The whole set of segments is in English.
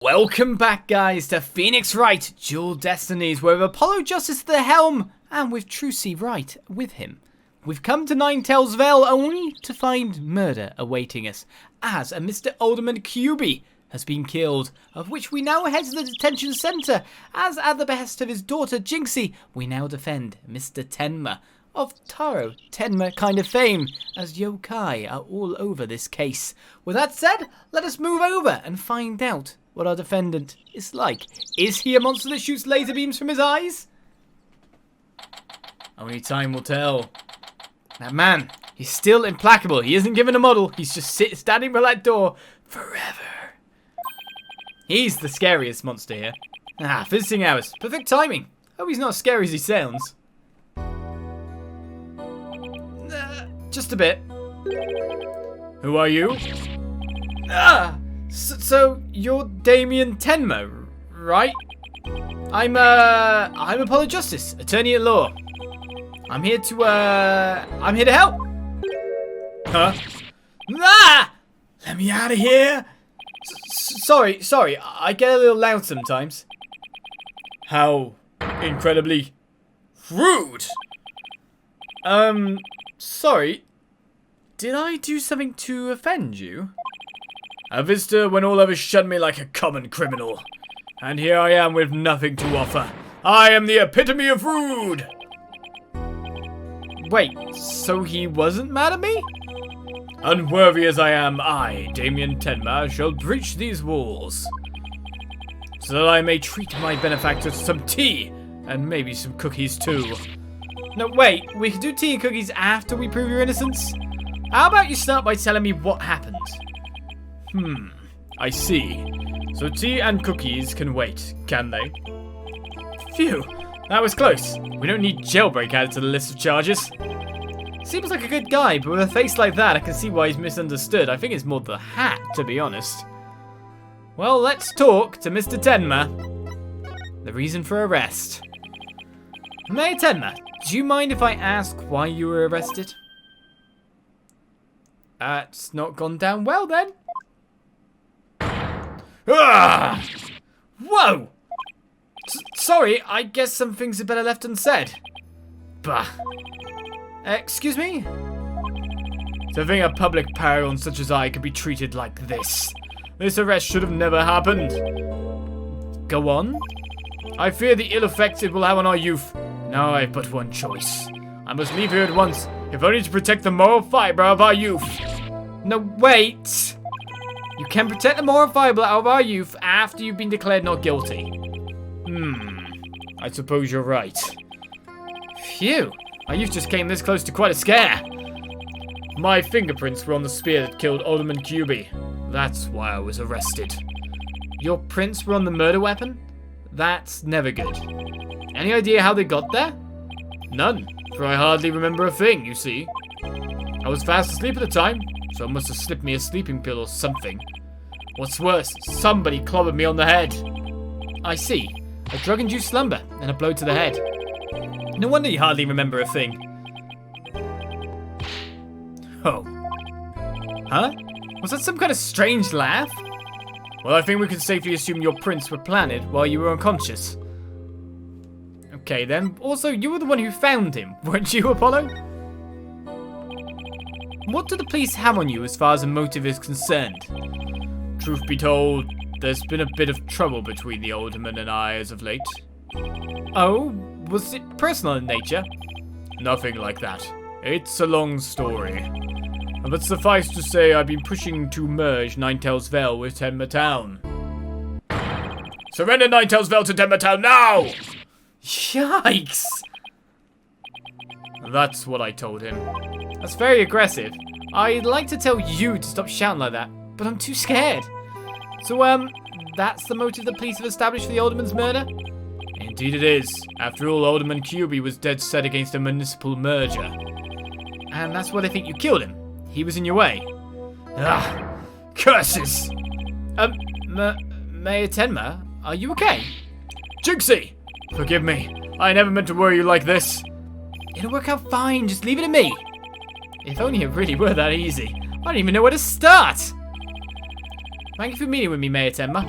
Welcome back, guys, to Phoenix Wright, Dual Destinies, where Apollo Justice at the helm, and with True C. Wright with him. We've come to Ninetales Vale only to find murder awaiting us, as a Mr. Alderman QB has been killed, of which we now head to the detention centre, as at the behest of his daughter Jinxie, we now defend Mr. Tenma, of Taro Tenma kind of fame, as yokai are all over this case. With that said, let us move over and find out what our defendant is like. Is he a monster that shoots laser beams from his eyes? Only time will tell. That man, he's still implacable. He isn't given a model. He's just standing by that door forever. He's the scariest monster here. Visiting hours. Perfect timing. Hope he's not as scary as he sounds. Just a bit. Who are you? So you're Damien Tenma, right? I'm Apollo Justice, attorney at law. I'm here to help. Huh? Let me out of here. Sorry, I get a little loud sometimes. How incredibly rude. Sorry. Did I do something to offend you? A visitor when all others shunned me like a common criminal. And here I am with nothing to offer. I am the epitome of rude! Wait, so he wasn't mad at me? Unworthy as I am, I, Damien Tenma, shall breach these walls. So that I may treat my benefactor to some tea, and maybe some cookies too. No, wait, we can do tea and cookies after we prove your innocence? How about you start by telling me what happened? I see. So tea and cookies can wait, can they? Phew, that was close. We don't need jailbreak added to the list of charges. Seems like a good guy, but with a face like that, I can see why he's misunderstood. I think it's more the hat, to be honest. Well, let's talk to Mr. Tenma. The reason for arrest. Mayor Tenma, do you mind if I ask why you were arrested? It's not gone down well, then. Whoa! Sorry, I guess some things are better left unsaid. Bah. Excuse me? To think a public paragon such as I could be treated like this. This arrest should have never happened. Go on. I fear the ill effect it will have on our youth. Now I have but one choice. I must leave here at once, if only to protect the moral fibre of our youth. No, wait. You can protect the moral fibre of our youth after you've been declared not guilty. I suppose you're right. Phew. Our youth just came this close to quite a scare. My fingerprints were on the spear that killed Alderman QB. That's why I was arrested. Your prints were on the murder weapon? That's never good. Any idea how they got there? None, for I hardly remember a thing, you see. I was fast asleep at the time, so it must have slipped me a sleeping pill or something. What's worse, somebody clobbered me on the head. I see. A drug-induced slumber and a blow to the head. No wonder you hardly remember a thing. Oh. Huh? Was that some kind of strange laugh? Well, I think we can safely assume your prints were planted while you were unconscious. Okay, then. Also, you were the one who found him, weren't you, Apollo? What do the police have on you as far as a motive is concerned? Truth be told, there's been a bit of trouble between the alderman and I as of late. Oh? Was it personal in nature? Nothing like that. It's a long story. But suffice to say, I've been pushing to merge Ninetales Vale with Tenma Town. Surrender Ninetales Vale to Tenma Town now! Yikes! That's what I told him. That's very aggressive. I'd like to tell you to stop shouting like that, but I'm too scared. So, that's the motive the police have established for the Alderman's murder? Indeed it is. After all, Alderman QB was dead set against a municipal merger. And that's why they think you killed him. He was in your way. Curses! Mayor Tenma, are you okay? Jinxie! Forgive me. I never meant to worry you like this. It'll work out fine. Just leave it to me. If only it really were that easy. I don't even know where to start. Thank you for meeting with me, Mayor Tenma.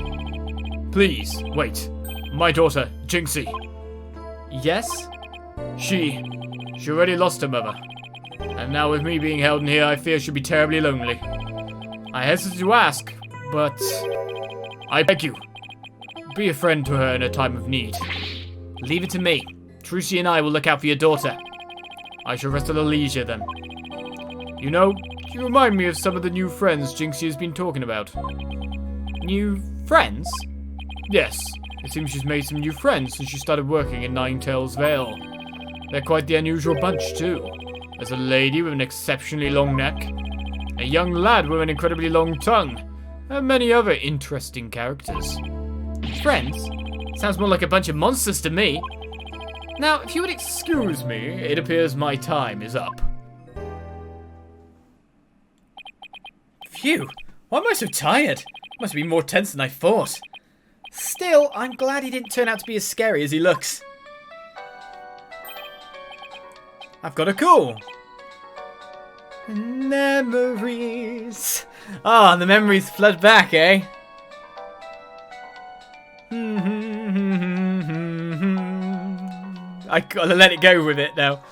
Please, wait. My daughter, Jinxie. Yes? She already lost her mother. And now with me being held in here, I fear she'll be terribly lonely. I hesitate to ask, but I beg you, be a friend to her in a time of need. Leave it to me. Trucy and I will look out for your daughter. I shall rest at her leisure then. You know, you remind me of some of the new friends Jinxie has been talking about. New friends? Yes, it seems she's made some new friends since she started working in Ninetales Vale. They're quite the unusual bunch too. There's a lady with an exceptionally long neck, a young lad with an incredibly long tongue, and many other interesting characters. Friends? Sounds more like a bunch of monsters to me. Now, if you would excuse me, it appears my time is up. Phew, why am I so tired? Must be more tense than I thought. Still, I'm glad he didn't turn out to be as scary as he looks. I've got a call. Memories. Ah, the memories flood back, eh? I gotta let it go with it now.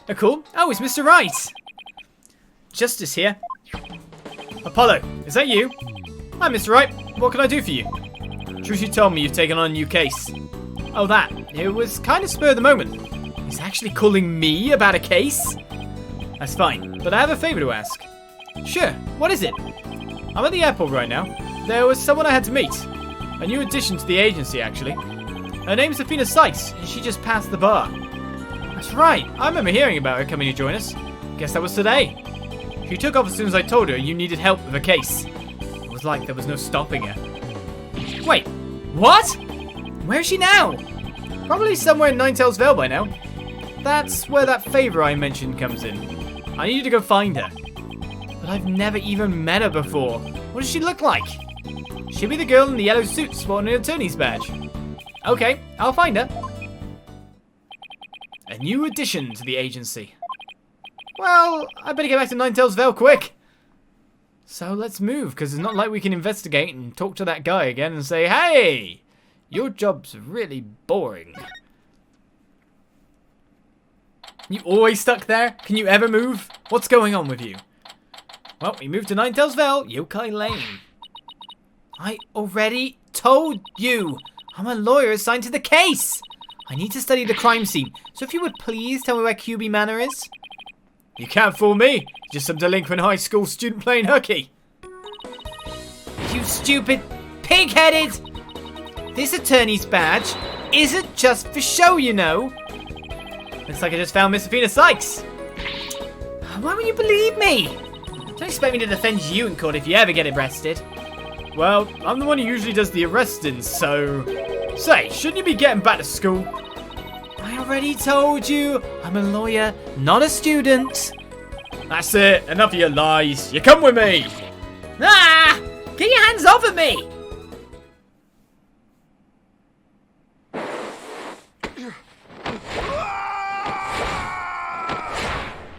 Oh, cool. Oh, it's Mr. Wright. Justice here. Apollo, is that you? Hi, Mr. Wright. What can I do for you? Trucy told me you've taken on a new case. Oh, that. It was kind of spur of the moment. He's actually calling me about a case? That's fine, but I have a favour to ask. Sure, what is it? I'm at the airport right now. There was someone I had to meet. A new addition to the agency, actually. Her name's Athena Sykes, and she just passed the bar. That's right, I remember hearing about her coming to join us. Guess that was today. She took off as soon as I told her you needed help with a case. It was like there was no stopping her. Wait, what? Where is she now? Probably somewhere in Ninetales Vale by now. That's where that favour I mentioned comes in. I need you to go find her. But I've never even met her before. What does she look like? She'll be the girl in the yellow suit sporting an attorney's badge. Okay, I'll find her. A new addition to the agency. Well, I better get back to Ninetales Vale quick. So let's move, because it's not like we can investigate and talk to that guy again and say, hey, your job's really boring. You always stuck there? Can you ever move? What's going on with you? Well, we moved to Ninetales Vale, Yokai Lane. I already told you. I'm a lawyer assigned to the case. I need to study the crime scene. So if you would please tell me where QB Manor is. You can't fool me. Just some delinquent high school student playing hooky. You stupid pig-headed. This attorney's badge isn't just for show, you know. Looks like I just found Miss Athena Sykes. Why won't you believe me? Don't expect me to defend you in court if you ever get arrested. Well, I'm the one who usually does the arresting, so... Say, shouldn't you be getting back to school? I already told you, I'm a lawyer, not a student. That's it, enough of your lies. You come with me. Ah! Get your hands off of me!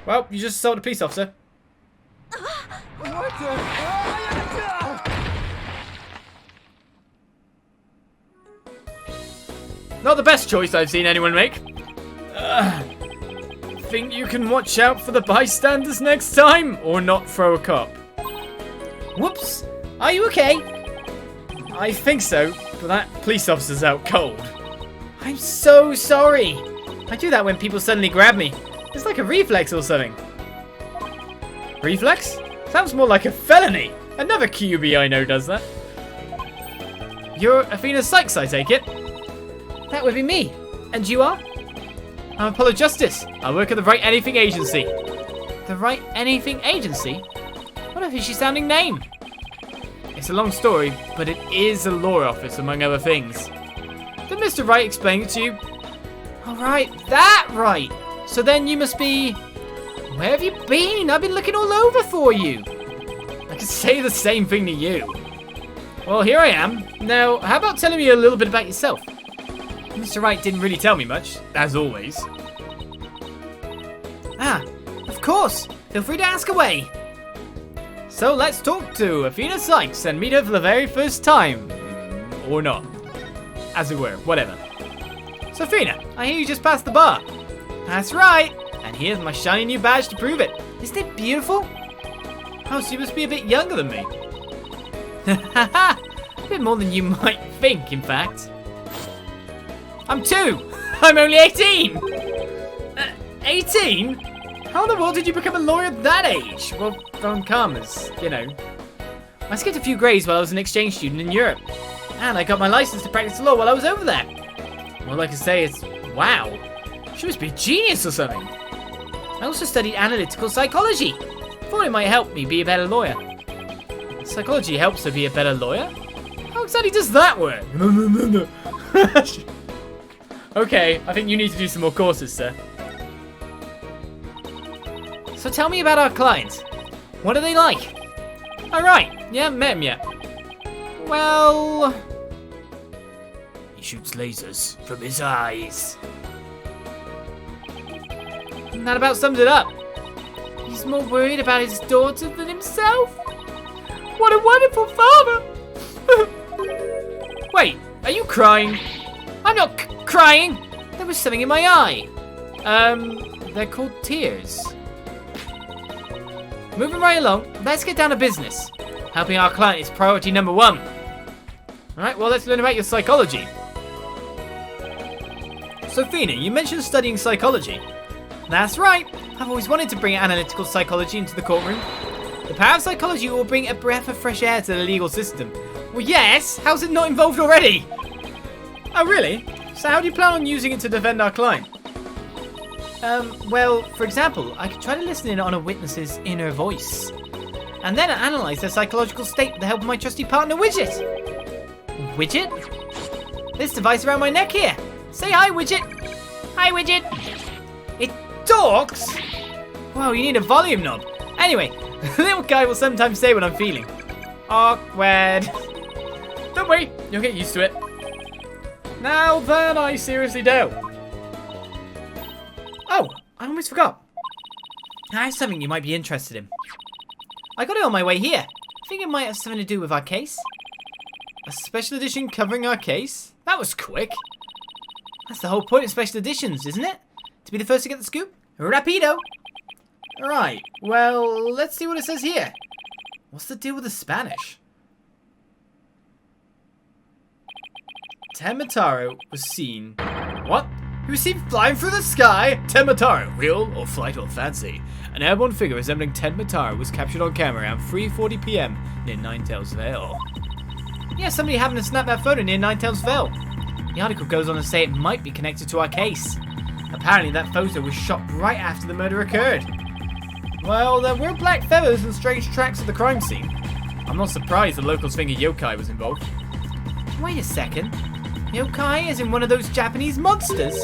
Well, you just assaulted a police officer. What the... Not the best choice I've seen anyone make. Think you can watch out for the bystanders next time, or not throw a cop? Whoops. Are you okay? I think so, but that police officer's out cold. I'm so sorry. I do that when people suddenly grab me. It's like a reflex or something. Reflex? Sounds more like a felony. Another QB I know does that. You're Athena Sykes, I take it? That would be me. And you are? I'm Apollo Justice. I work at the Wright Anything Agency. The Wright Anything Agency? What a fishy-sounding name. It's a long story, but it is a law office, among other things. Did Mr. Wright explain it to you? All right, that right. So then you must be... Where have you been? I've been looking all over for you. I could say the same thing to you. Well, here I am. Now, how about telling me a little bit about yourself? Mr. Wright didn't really tell me much, as always. Ah, of course. Feel free to ask away. So let's talk to Athena Sykes and meet her for the very first time. Or not. as it were. Whatever. So, Athena, I hear you just passed the bar. That's right. And here's my shiny new badge to prove it. Isn't it beautiful? Oh, so you must be a bit younger than me. A bit more than you might think, in fact. I'm 2. I'm only 18. 18? How in the world did you become a lawyer at that age? Well, from commas, you know. I skipped a few grades while I was an exchange student in Europe. And I got my license to practice law while I was over there. All I can say is, wow. She must be a genius or something. I also studied analytical psychology. Thought it might help me be a better lawyer. Psychology helps her be a better lawyer? How exactly does that work? No. Okay, I think you need to do some more courses, sir. So tell me about our clients. What are they like? Alright, you haven't met him yet. Well... he shoots lasers from his eyes. And that about sums it up. He's more worried about his daughter than himself. What a wonderful father! Wait, are you crying? I'm not crying! There was something in my eye. They're called tears. Moving right along, let's get down to business. Helping our client is priority number 1. Alright, well, let's learn about your psychology. So, Athena, you mentioned studying psychology. That's right. I've always wanted to bring analytical psychology into the courtroom. The power of psychology will bring a breath of fresh air to the legal system. Well, yes. How's it not involved already? Oh, really? So how do you plan on using it to defend our client? Well, for example, I could try to listen in on a witness's inner voice. And then analyze their psychological state with the help of my trusty partner, Widget. Widget? This device around my neck here. Say hi, Widget. Hi, Widget. It talks? Wow, you need a volume knob. Anyway, the little guy will sometimes say what I'm feeling. Awkward. Don't worry, you'll get used to it. Now then, I seriously do. Oh, I almost forgot. I have something you might be interested in. I got it on my way here. I think it might have something to do with our case. A special edition covering our case? That was quick. That's the whole point of special editions, isn't it? To be the first to get the scoop? Rapido! Right, well, let's see what it says here. What's the deal with the Spanish? Tenma was seen... What? He was seen flying through the sky? Tenma, real or flight or fancy? An airborne figure resembling Tenma was captured on camera around 3:40 PM near Ninetales Vale. Yeah, somebody happened to snap that photo near Ninetales Vale. The article goes on to say it might be connected to our case. Apparently that photo was shot right after the murder occurred. Well, there were black feathers and strange tracks at the crime scene. I'm not surprised the locals think a yokai was involved. Wait a second. Yokai is in one of those Japanese monsters?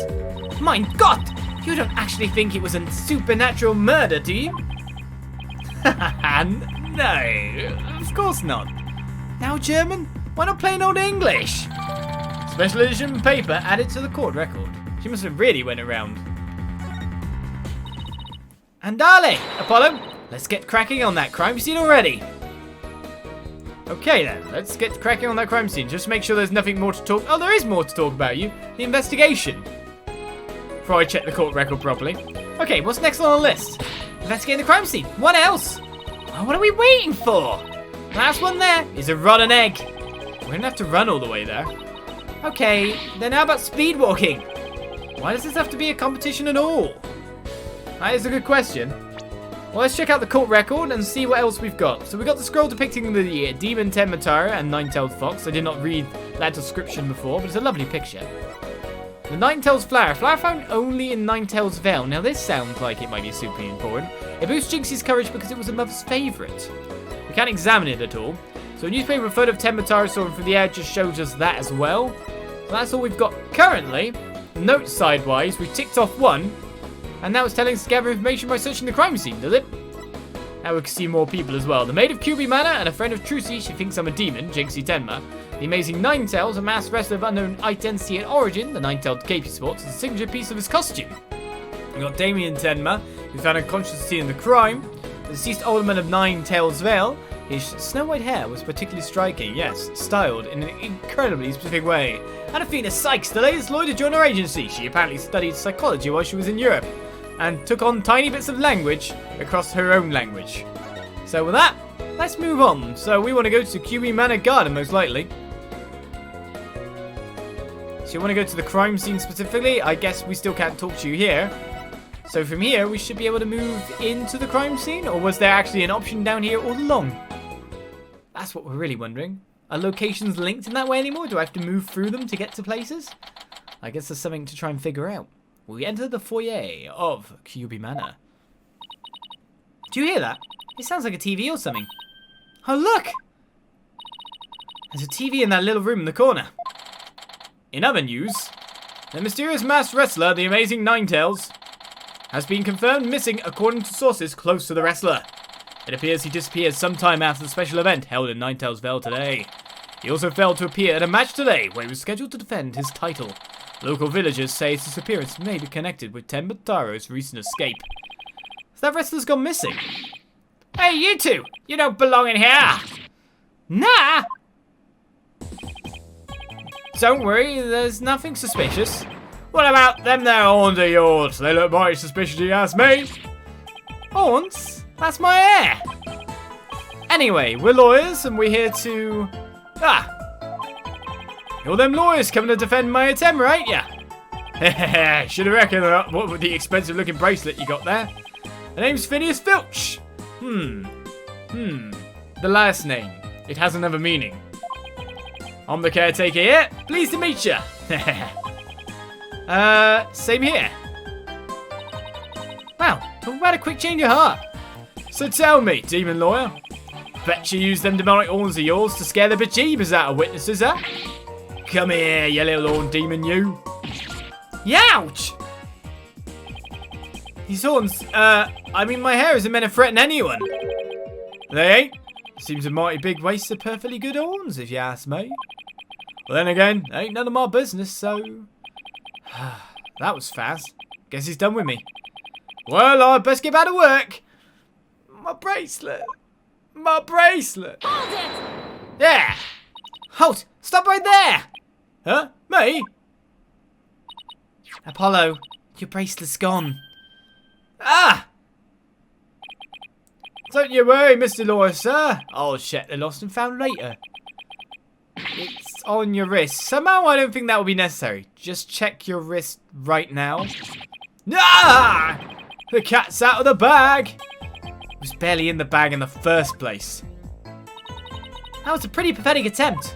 My God! You don't actually think it was a supernatural murder, do you? No, of course not. Now German? Why not plain old English? Special edition paper added to the court record. She must have really went around. Andale, Apollo, let's get cracking on that crime scene already. Okay then, let's get cracking on that crime scene. Just make sure there's nothing more to talk... Oh, there is more to talk about you. The investigation. Before I check the court record properly. Okay, what's next on the list? Investigating the crime scene. What else? Oh, what are we waiting for? Last one there is a rotten egg. We're gonna have to run all the way there. Okay, then how about speed walking? Why does this have to be a competition at all? That is a good question. Well, let's check out the court record and see what else we've got. So we got the scroll depicting the Damien Tenma and Nine-tailed fox. I did not read that description before, but it's a lovely picture. The Nine-tailed flower found only in Nine-tailed Vale. Now this sounds like it might be super important. It boosts Jinxie's courage because it was a mother's favourite. We can't examine it at all. So a newspaper photo of Tenma soaring through the air just shows us that as well. So that's all we've got currently. Notes sidewise, we ticked off one. And now it's telling us to gather information by searching the crime scene, does it? Now we can see more people as well. The maid of QB Manor and a friend of Trucy, she thinks I'm a demon, Jinxie Tenma. The amazing Ninetales, a masked wrestler of unknown identity and origin, the Nine-tailed cape he sports, is a signature piece of his costume. We got Damien Tenma, who found unconscious at the scene of the crime. The deceased alderman of Nine-tails Vale, His snow-white hair was particularly striking, yes, styled in an incredibly specific way. And Athena Sykes, the latest lawyer to join our agency. She apparently studied psychology while she was in Europe and took on tiny bits of language across her own language. So with that, let's move on. So we want to go to QB Manor Garden, most likely. So you want to go to the crime scene specifically? I guess we still can't talk to you here. So from here, we should be able to move into the crime scene? Or was there actually an option down here all along? That's what we're really wondering. Are locations linked in that way anymore? Do I have to move through them to get to places? I guess there's something to try and figure out. We enter the foyer of QB Manor. Do you hear that? It sounds like a TV or something. Oh, look! There's a TV in that little room in the corner. In other news, the mysterious masked wrestler, the amazing Ninetales, has been confirmed missing according to sources close to the wrestler. It appears he disappeared sometime after the special event held in Ninetales today. He also failed to appear at a match today where he was scheduled to defend his title. Local villagers say his disappearance may be connected with Tenma Taro's recent escape. So that wrestler's gone missing. Hey, you two! You don't belong in here! Nah! Don't worry, there's nothing suspicious. What about them there horns of yours? They look mighty suspicious, you ask me. Horns? That's my hair! Anyway, we're lawyers and we're here to... You're them lawyers coming to defend my Tenma, ain't ya? Should have reckoned that. What with the expensive looking bracelet you got there? The name's Phineas Filch. The last name. It has another meaning. I'm the caretaker here. Pleased to meet ya. Same here. Wow, talk about a quick change of heart. So tell me, demon lawyer. Bet you use them demonic horns of yours to scare the bejeebers out of witnesses, huh? Come here, you little horn demon, you. Youch! These horns, I mean, my hair isn't meant to threaten anyone. They ain't. Seems a mighty big waste of perfectly good horns, if you ask me. Well, then again, ain't none of my business, so... That was fast. Guess he's done with me. Well, I'd best get back to work. My bracelet. My bracelet. Hold it! Yeah. Halt! Stop right there! Huh? Me? Apollo, your bracelet's gone. Ah! Don't you worry, Mr. Lawyer, sir. I'll check the lost and found later. It's on your wrist. Somehow I don't think that will be necessary. Just check your wrist right now. Ah! The cat's out of the bag. It was barely in the bag in the first place. That was a pretty pathetic attempt.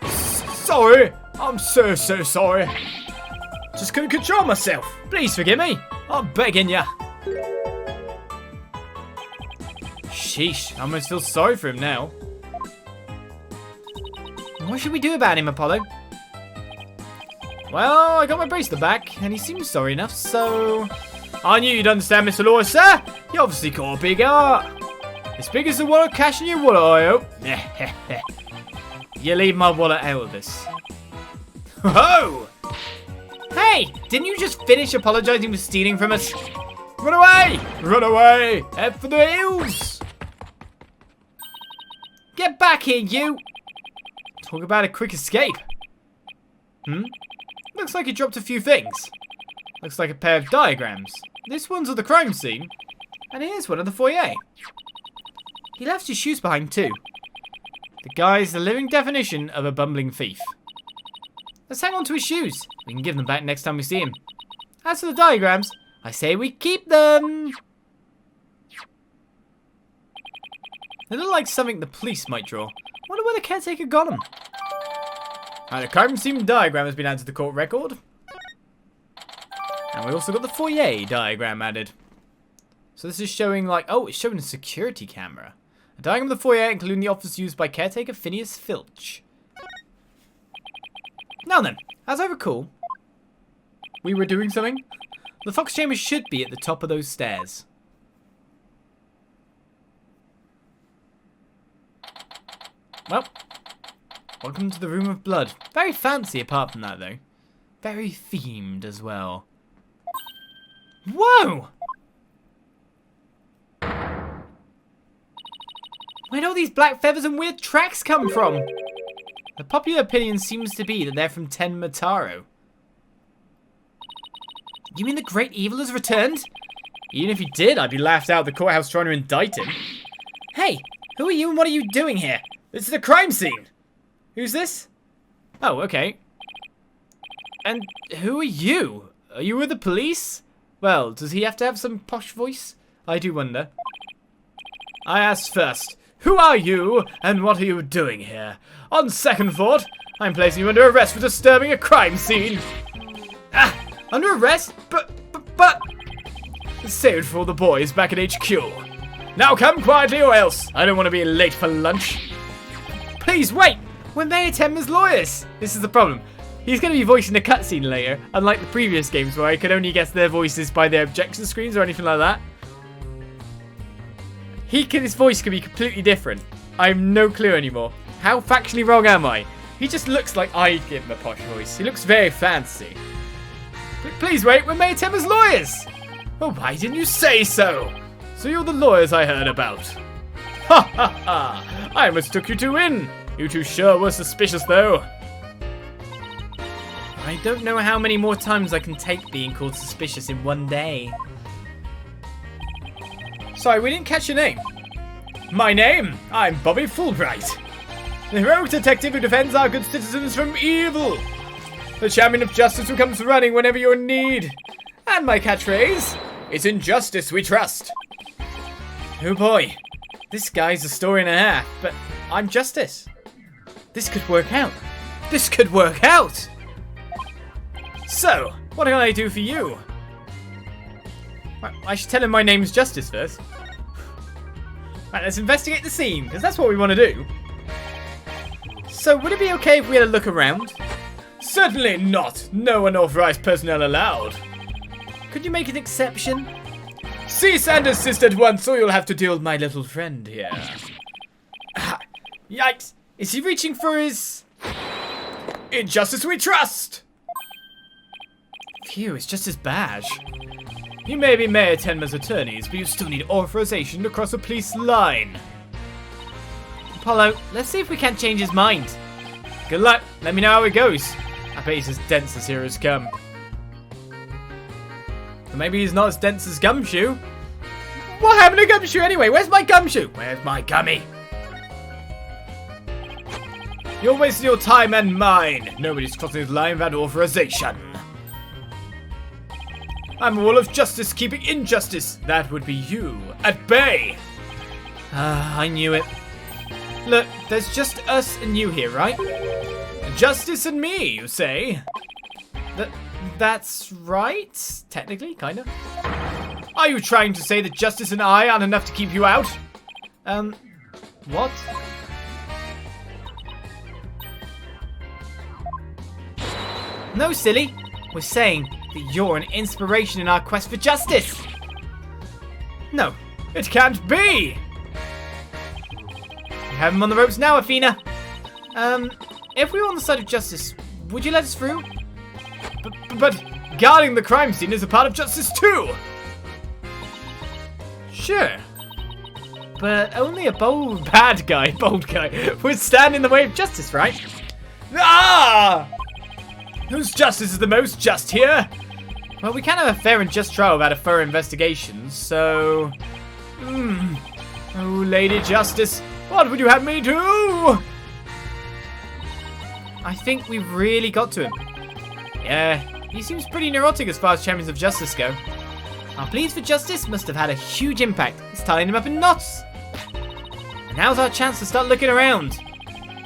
Sorry. I'm so sorry. Just couldn't control myself. Please forgive me. I'm begging ya. Sheesh, I almost feel sorry for him now. What should we do about him, Apollo? Well, I got my bracelet back, and he seems sorry enough, so... I knew you'd understand, Mr. Lawyer, sir. You obviously got a big heart. As big as the wallet cash in your wallet, I hope. You leave my wallet out of this. Ho! Hey, didn't you just finish apologizing for stealing from us? Run away! Run away! Head for the hills! Get back here, you! Talk about a quick escape. Looks like he dropped a few things. Looks like a pair of diagrams. This one's of the crime scene. And here's one of the foyer. He left his shoes behind too. The guy's the living definition of a bumbling thief. Let's hang on to his shoes. We can give them back next time we see him. As for the diagrams, I say we keep them. They look like something the police might draw. Wonder where the caretaker got them. Alright, the crime scene diagram has been added to the court record. And we also got the foyer diagram added. So this is showing like, oh, it's showing a security camera. A diagram of the foyer including the office used by caretaker Phineas Filch. Now then, as I recall, we were doing something. The Fox Chamber should be at the top of those stairs. Well, welcome to the Room of Blood. Very fancy apart from that, though. Very themed as well. Whoa! Where'd all these black feathers and weird tracks come from? The popular opinion seems to be that they're from Tenma Taro. You mean the great evil has returned? Even if he did, I'd be laughed out of the courthouse trying to indict him. Hey, who are you and what are you doing here? This is a crime scene. Who's this? Oh, okay. And who are you? Are you with the police? Well, does he have to have some posh voice? I do wonder. I asked first, who are you and what are you doing here? On second thought, I'm placing you under arrest for disturbing a crime scene. Ah, under arrest? But... Save it for all the boys back at HQ. Now come quietly or else. I don't want to be late for lunch. Please wait! We're Mayor Tenma's lawyers. This is the problem. He's going to be voicing a cutscene later, unlike the previous games where I could only guess their voices by their objection screens or anything like that. His voice could be completely different. I have no clue anymore. How factually wrong am I? He just looks like I'd give him a posh voice. He looks very fancy. Please wait, we're Mayor Tenma's lawyers! Oh, why didn't you say so? So you're the lawyers I heard about. Ha ha ha! I mistook you two in. You two sure were suspicious though. I don't know how many more times I can take being called suspicious in one day. Sorry, we didn't catch your name. My name? I'm Bobby Fulbright. The heroic detective who defends our good citizens from evil. The champion of justice who comes running whenever you're in need. And my catchphrase, it's in justice we trust. Oh boy, this guy's a story and a half, but I'm justice. This could work out. This could work out! So, what can I do for you? I should tell him my name's Justice first. Right, let's investigate the scene, because that's what we want to do. So, would it be okay if we had a look around? Certainly not. No unauthorized personnel allowed. Could you make an exception? Cease and desist at once, or you'll have to deal with my little friend here. Yikes! Is he reaching for his... In justice we trust! Phew, it's just his badge. You may be Mayor Tenma's attorneys, but you still need authorization to cross a police line. Apollo, let's see if we can't change his mind. Good luck. Let me know how it goes. I bet he's as dense as here has come. Or maybe he's not as dense as Gumshoe. What happened to Gumshoe anyway? Where's my Gumshoe? Where's my gummy? You're wasting your time and mine. Nobody's crossing this line without authorization. I'm a wall of justice keeping injustice. That would be you. At bay. I knew it. Look, there's just us and you here, right? Justice and me, you say? That's right? Technically, kind of. Are you trying to say that Justice and I aren't enough to keep you out? What? No, silly. We're saying that you're an inspiration in our quest for justice. No, it can't be. You have him on the ropes now, Athena. If we were on the side of justice, would you let us through? But guarding the crime scene is a part of justice too. Sure. But only a bold guy would stand in the way of justice, right? Ah! Whose justice is the most just here? Well, we can't have a fair and just trial without a thorough investigation, so... Oh, Lady Justice, what would you have me do? I think we've really got to him. Yeah, he seems pretty neurotic as far as champions of justice go. Our pleas for justice must have had a huge impact. It's tying him up in knots. And now's our chance to start looking around.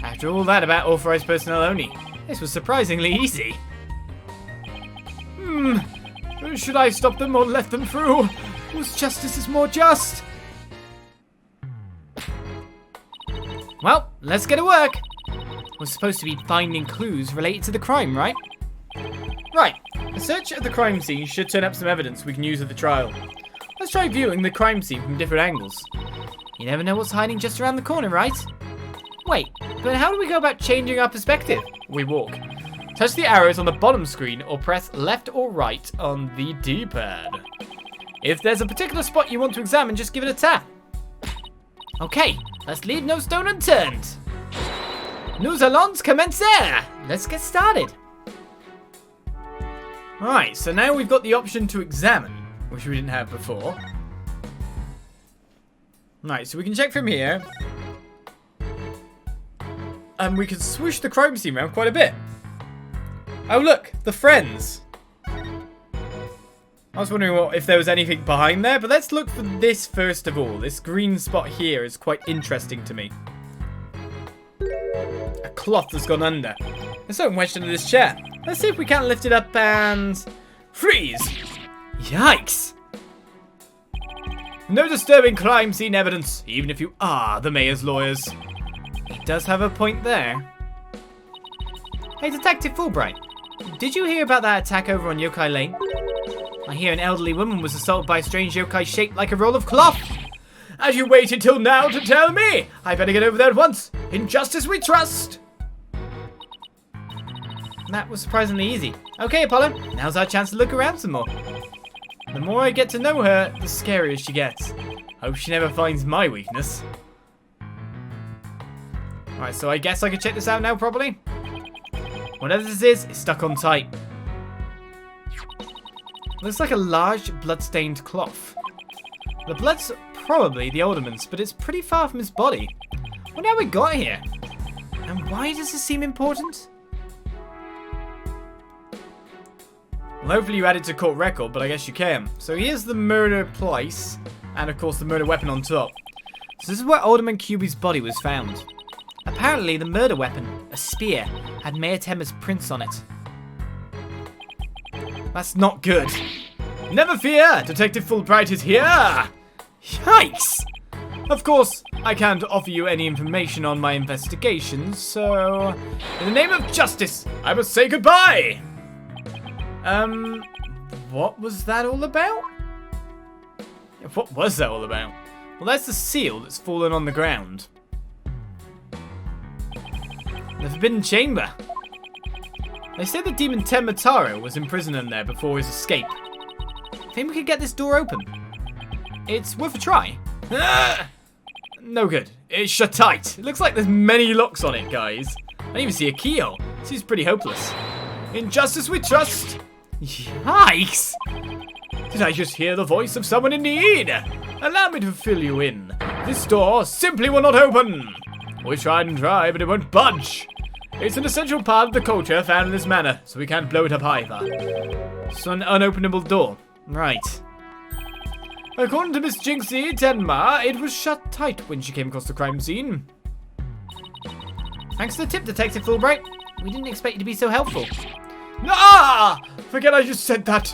After all that about authorized personnel only, this was surprisingly easy. Should I stop them or let them through? Whose justice is more just? Well, let's get to work. We're supposed to be finding clues related to the crime, right? Right. A search of the crime scene should turn up some evidence we can use at the trial. Let's try viewing the crime scene from different angles. You never know what's hiding just around the corner, right? Wait, but how do we go about changing our perspective? We walk. Touch the arrows on the bottom screen or press left or right on the D-pad. If there's a particular spot you want to examine, just give it a tap. Okay, Let's leave no stone unturned. Nous allons commencer. Let's get started. Right, so now we've got the option to examine, which we didn't have before. Right, so we can check from here. And we can swoosh the crime scene around quite a bit. Oh look, the friends. I was wondering if there was anything behind there, but let's look for this first of all. This green spot here is quite interesting to me. A cloth has gone under. There's something wedged under this chair. Let's see if we can't lift it up and... freeze! Yikes! No disturbing crime scene evidence, even if you are the mayor's lawyers. He does have a point there. Hey, Detective Fulbright. Did you hear about that attack over on Yokai Lane? I hear an elderly woman was assaulted by a strange yokai shaped like a roll of cloth. As you waited till now to tell me, I better get over there at once. In justice we trust. That was surprisingly easy. Okay, Apollo, now's our chance to look around some more. The more I get to know her, the scarier she gets. Hope she never finds my weakness. Alright, so I guess I can check this out now properly. Whatever this is, it's stuck on tight. Looks like a large blood-stained cloth. The blood's probably the alderman's, but it's pretty far from his body. What how we got here? And why does this seem important? Well, hopefully you add it to court record, but I guess you can. So here's the murder place, and of course the murder weapon on top. So this is where Alderman Cuby's body was found. Apparently the murder weapon, a spear, had Mayor Tenma's prints on it. That's not good. Never fear, Detective Fulbright is here! Yikes! Of course, I can't offer you any information on my investigations, so... in the name of justice, I must say goodbye! What was that all about? What was that all about? Well, that's the seal that's fallen on the ground. The Forbidden Chamber. They said that Damien Tenma was imprisoned in there before his escape. Think we could get this door open? It's worth a try. No good. It's shut tight. It looks like there's many locks on it, guys. I don't even see a keyhole. Seems pretty hopeless. In justice we trust. Yikes! Did I just hear the voice of someone in need? Allow me to fill you in. This door simply will not open. We tried and tried, but it won't budge. It's an essential part of the culture found in this manor, so we can't blow it up either. It's an unopenable door. Right. According to Miss Jinxie Tenma, it was shut tight when she came across the crime scene. Thanks for the tip, Detective Fulbright. We didn't expect you to be so helpful. Ah! Forget I just said that.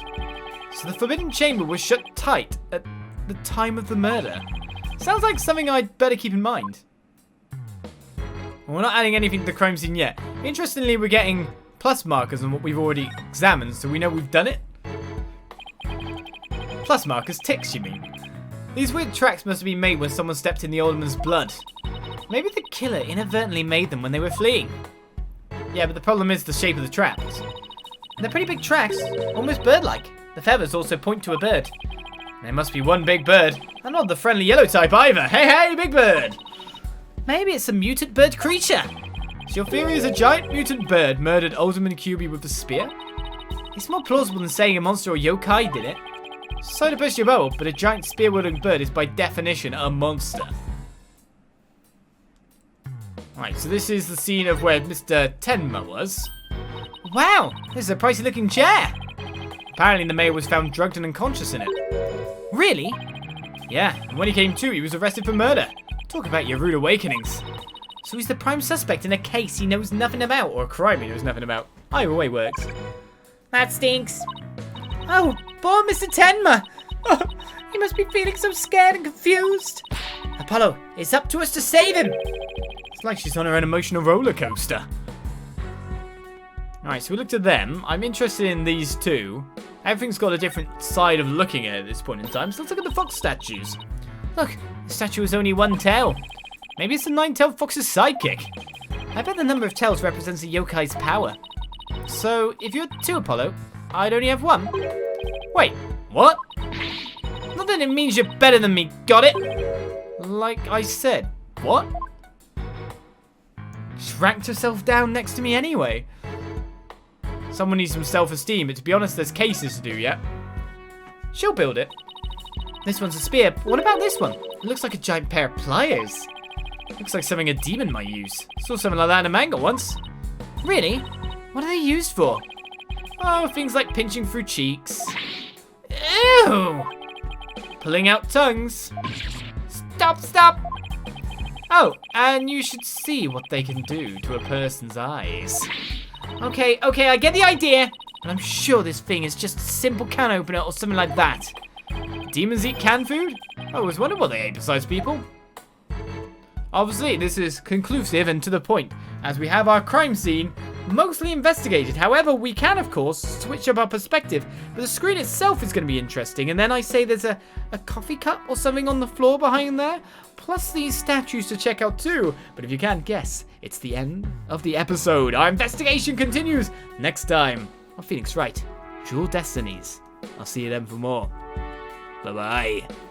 So the Forbidden Chamber was shut tight at the time of the murder. Sounds like something I'd better keep in mind. We're not adding anything to the crime scene yet. Interestingly, we're getting plus markers on what we've already examined, so we know we've done it. Plus markers, ticks, you mean? These weird tracks must have been made when someone stepped in the alderman's blood. Maybe the killer inadvertently made them when they were fleeing. Yeah, but the problem is the shape of the traps. They're pretty big tracks, almost bird-like. The feathers also point to a bird. There must be one big bird, and not the friendly yellow type either. Hey, hey, big bird! Maybe it's a mutant bird creature. So your theory is a giant mutant bird murdered Alderman Cuby with a spear? It's more plausible than saying a monster or yokai did it. Sorry to push your bow, but a giant spear-wielding bird is by definition a monster. Right, so this is the scene of where Mr. Tenma was. Wow, this is a pricey looking chair. Apparently the mayor was found drugged and unconscious in it. Really? Yeah, and when he came to, he was arrested for murder. Talk about your rude awakenings. So he's the prime suspect in a case he knows nothing about, or a crime he knows nothing about. Either way works. That stinks. Oh, poor Mr. Tenma. Oh, he must be feeling so scared and confused. Apollo, it's up to us to save him. It's like she's on her own emotional roller coaster. Alright, so we looked at them. I'm interested in these two. Everything's got a different side of looking at this point in time. So let's look at the fox statues. Look, the statue has only one tail. Maybe it's the nine-tailed fox's sidekick. I bet the number of tails represents a yokai's power. So, if you're two, Apollo, I'd only have one. Wait, what? Not that it means you're better than me, got it? Like I said, What? She ranked herself down next to me anyway. Someone needs some self-esteem, but to be honest, there's cases to do yet. She'll build it. This one's a spear, but what about this one? It looks like a giant pair of pliers. Looks like something a demon might use. Saw something like that in a manga once. Really? What are they used for? Oh, things like pinching through cheeks. Ew! Pulling out tongues. Stop! Oh, and you should see what they can do to a person's eyes. Okay, I get the idea. And I'm sure this thing is just a simple can opener or something like that. Demons eat canned food? I always wondered what they ate besides people. Obviously, this is conclusive and to the point, as we have our crime scene mostly investigated. However, we can, of course, switch up our perspective, but the screen itself is going to be interesting. And then I say there's a coffee cup or something on the floor behind there, plus these statues to check out too. But if you can't guess, it's the end of the episode. Our investigation continues next time on Phoenix Wright, Jewel Destinies. I'll see you then for more. Bye-bye.